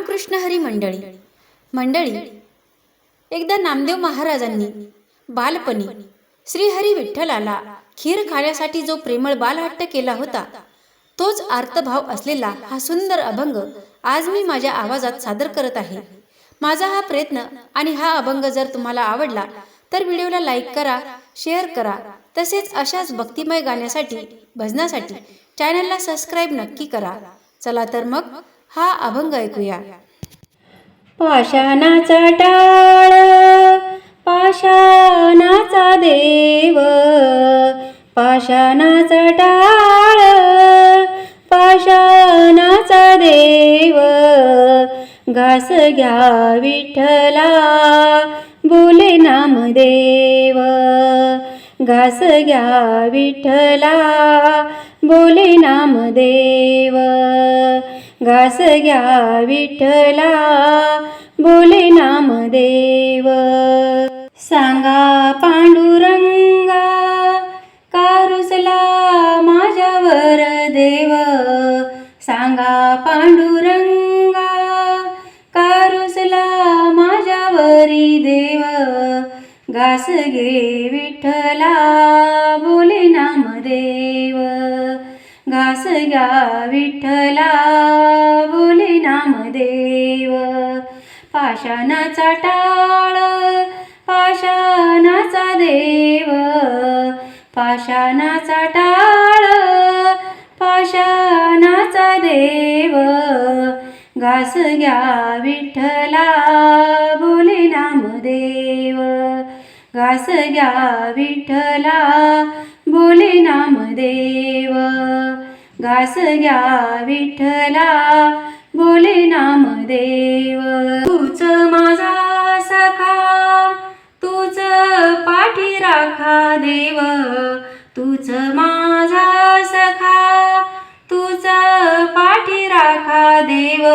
रामकृष्ण हरी मंडळी मंडळी एकदा नामदेव महाराजांनी बालपणी श्रीहरी विठ्ठलाला खीर खाण्यासाठी जो प्रेमळ बालहट्ट केला होता, तोच आर्तभाव असलेला हा सुंदर अभंग आज मी माझ्या आवाजात सादर करत आहे। माझा हा प्रयत्न आणि हा अभंग जर तुम्हाला आवडला तर व्हिडिओला लाईक करा, शेअर करा, तसेच अशाच भक्तिमय गाण्यासाठी, भजनासाठी चॅनलला सबस्क्राईब नक्की करा। चला तर मग हा अभंग ऐकूया। पाषाणाचा टाळ पाषाणाचा देव, पाषाणाचा टाळ पाषाणाचा देव, घास घ्या विठ्ठला बोले नामदेव, घास घ्या विठ्ठला बोले नामदेव, घास घ्या विठ्ठला बोले नामदेव। सांगा पांडुरंगा का रुसला माझ्यावर देव, सांगा पांडुरंगा का रुसला माझ्यावरी देव, घास घे विठ्ठला बोले नामदेव, घास घ्या विठ्ठला बोले नामदेव। पाषाणाचा टाळ पाषाणाचा देव, पाषाणाचा टाळ पाषाणाचा देव, घास घ्या विठ्ठला बोले नामदेव, घास घ्या विठ्ठला बोले नामदेव, घास घ्या विठ्ठला बोले नामदेव। तूच माझा सखा तूच पाठी राखा देव, तूच माझा सखा तूच पाठी राखा देव,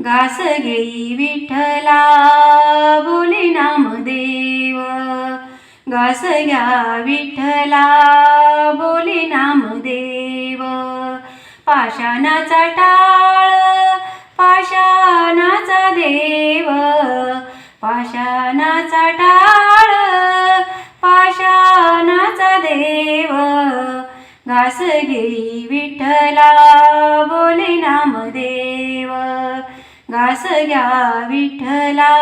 घास घेई विठ्ठला बोले नामदेव, घास घ्या विठ्ठला बोले नामदेव। पाषाणाचा टाळ पाषाणाचा देव, पाषाणाचा टाळ पाषाणाचा देव, घास घेई विठ्ठला बोले नामदेव, घास घ्या विठ्ठला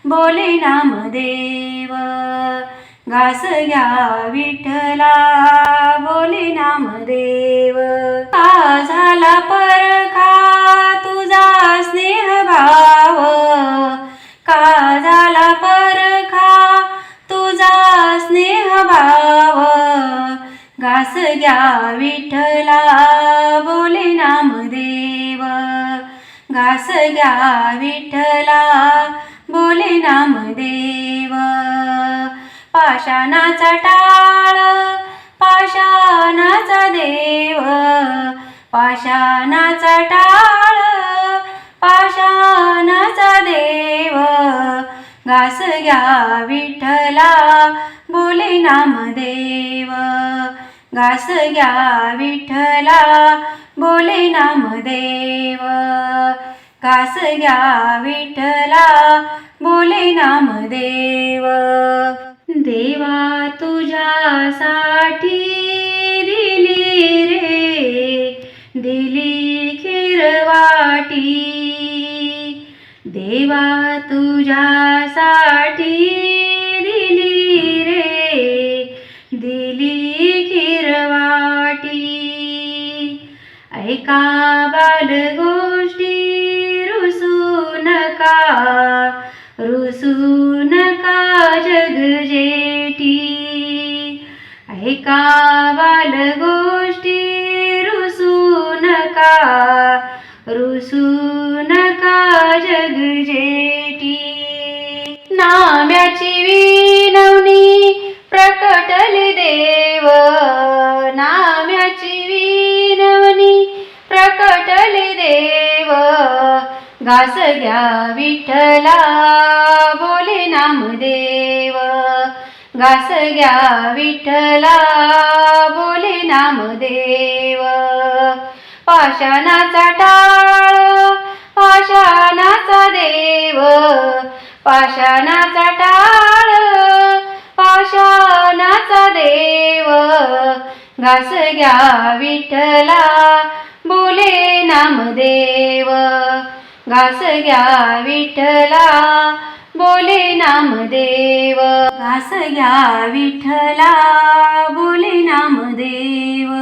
बोले नामदेव, घास घ्या विठ्ठला बोले नामदेव। का झाला परखा तुझा स्नेह भाव, का झाला परखा तुझा स्नेह भाव, घास घ्या विठ्ठला बोले नामदेव, घास घ्या विठ्ठला बोले नामदेव। पाषाणाचा टाळ पाषाणाचा देव, पाषाणाचा टाळ पाषाणाचा देव, घास घ्या विठ्ठला बोले नामदेव, घास घ्या विठ्ठला बोले नामदेव, घास घ्या विठ्ठला बोले नामदेव। देवा तुझ्यासाठी दिली रे दिली खीरवाटी, देवा तुझ्यासाठी दिली रे दिली खीरवाटी। ऐका बाल गोष्टी रुसू नका, रुसू नका जग जेठी, ऐका बाल गोष्टी रुसू नका, रुसू नका जग जेठी। नाम्याची विनवणी प्रकटले देव, नाम्याची विनवणी प्रकटले देव, घास घ्या विठ्ठला बोले नामदेव, घास घ्या विठ्ठला बोले नामदेव। पाषाणाचा टाळ पाषाणाचा पाषाणाचा टाळ पाषाणाचा देव घास घ्या विठ्ठला बोले नामदेव घास घ्या विठ्ठला बोले नामदेव घास घ्या विठ्ठला बोले नामदेव